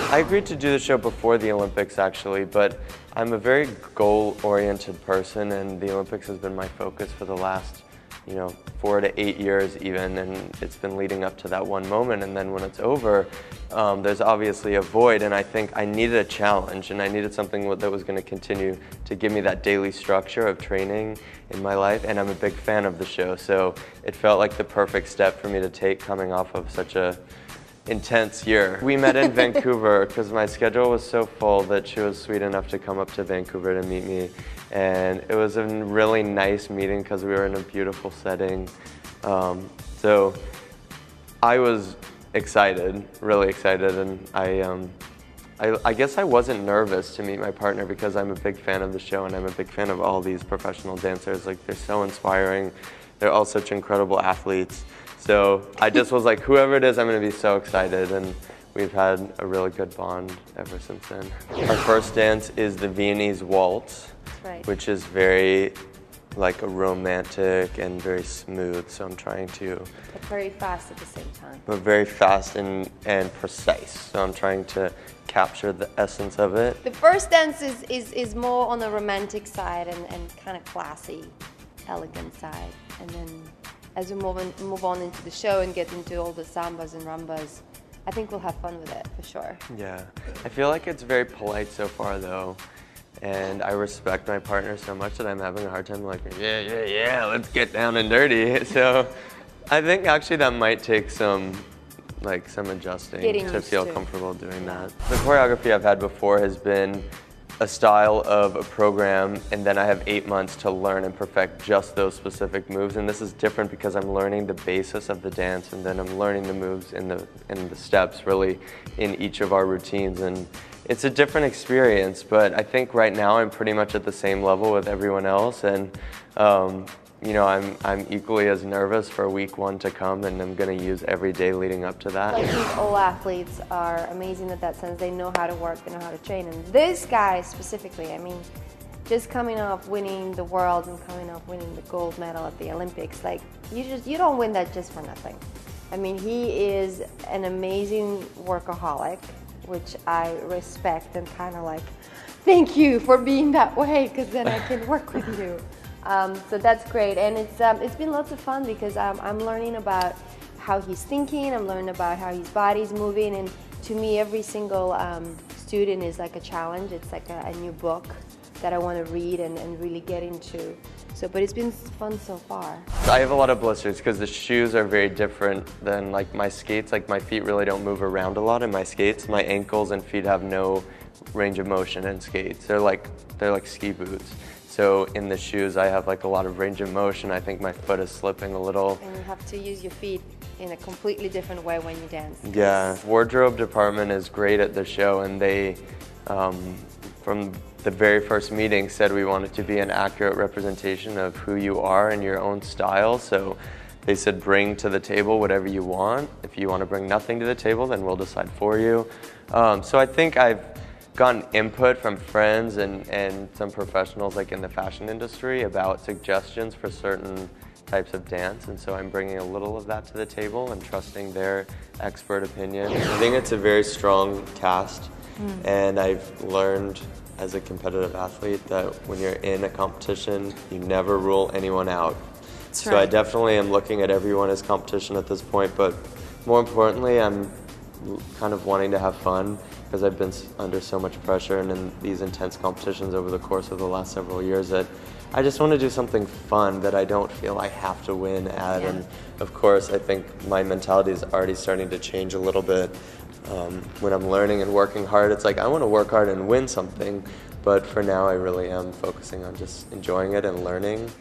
I agreed to do the show before the Olympics actually, but I'm a very goal-oriented person, and the Olympics has been my focus for the last 4 to 8 years even, and it's been leading up to that one moment, and then when it's over, there's obviously a void, and I think I needed a challenge, and I needed something that was going to continue to give me that daily structure of training in my life, and I'm a big fan of the show, so it felt like the perfect step for me to take coming off of such a intense year. We met in Vancouver because my schedule was so full that she was sweet enough to come up to Vancouver to meet me, and it was a really nice meeting because we were in a beautiful setting. So I was excited, really excited, and I guess I wasn't nervous to meet my partner because I'm a big fan of the show and I'm a big fan of all these professional dancers. Like, they're so inspiring. They're all such incredible athletes. So I just was like, whoever it is, I'm going to be so excited, and we've had a really good bond ever since then. Our first dance is the Viennese waltz, right, which is very like a romantic and very smooth, so I'm trying to... But very fast at the same time. But very fast and precise, so I'm trying to capture the essence of it. The first dance is more on the romantic side and kind of classy, elegant side, and then as we move on into the show and get into all the sambas and rumbas, I think we'll have fun with it, for sure. Yeah. I feel like it's very polite so far, though, and I respect my partner so much that I'm having a hard time like, yeah, let's get down and dirty. So I think actually that might take some adjusting to feel comfortable doing that. The choreography I've had before has been a style of a program, and then I have 8 months to learn and perfect just those specific moves, and this is different because I'm learning the basis of the dance, and then I'm learning the moves and the steps really in each of our routines, and it's a different experience, but I think right now I'm pretty much at the same level with everyone else, and I'm equally as nervous for week 1 to come, and I'm going to use every day leading up to that. I think all athletes are amazing in that sense. They know how to work, they know how to train, and this guy specifically, I mean, just coming off winning the world and coming off winning the gold medal at the Olympics, like, you don't win that just for nothing. I mean, he is an amazing workaholic, which I respect, and kind of like, thank you for being that way, because then I can work with you. So that's great, and it's been lots of fun because I'm learning about how he's thinking, I'm learning about how his body's moving, and to me every single student is like a challenge. It's like a new book that I want to read and really get into. But it's been fun so far. I have a lot of blisters because the shoes are very different than like my skates. Like, my feet really don't move around a lot in my skates. My ankles and feet have no range of motion in skates. They're like ski boots. So in the shoes, I have like a lot of range of motion. I think my foot is slipping a little. And you have to use your feet in a completely different way when you dance. Yeah, wardrobe department is great at the show, and they, from the very first meeting, said we want it to be an accurate representation of who you are and your own style. So they said bring to the table whatever you want. If you want to bring nothing to the table, then we'll decide for you. So I think I've gotten input from friends and some professionals like in the fashion industry about suggestions for certain types of dance, and so I'm bringing a little of that to the table and trusting their expert opinion. I think it's a very strong cast, and I've learned as a competitive athlete that when you're in a competition, you never rule anyone out. That's right. So I definitely am looking at everyone as competition at this point, but more importantly, I'm kind of wanting to have fun, because I've been under so much pressure and in these intense competitions over the course of the last several years that I just want to do something fun that I don't feel I have to win at. Yeah. And of course, I think my mentality is already starting to change a little bit. When I'm learning and working hard, it's like I want to work hard and win something, but for now I really am focusing on just enjoying it and learning.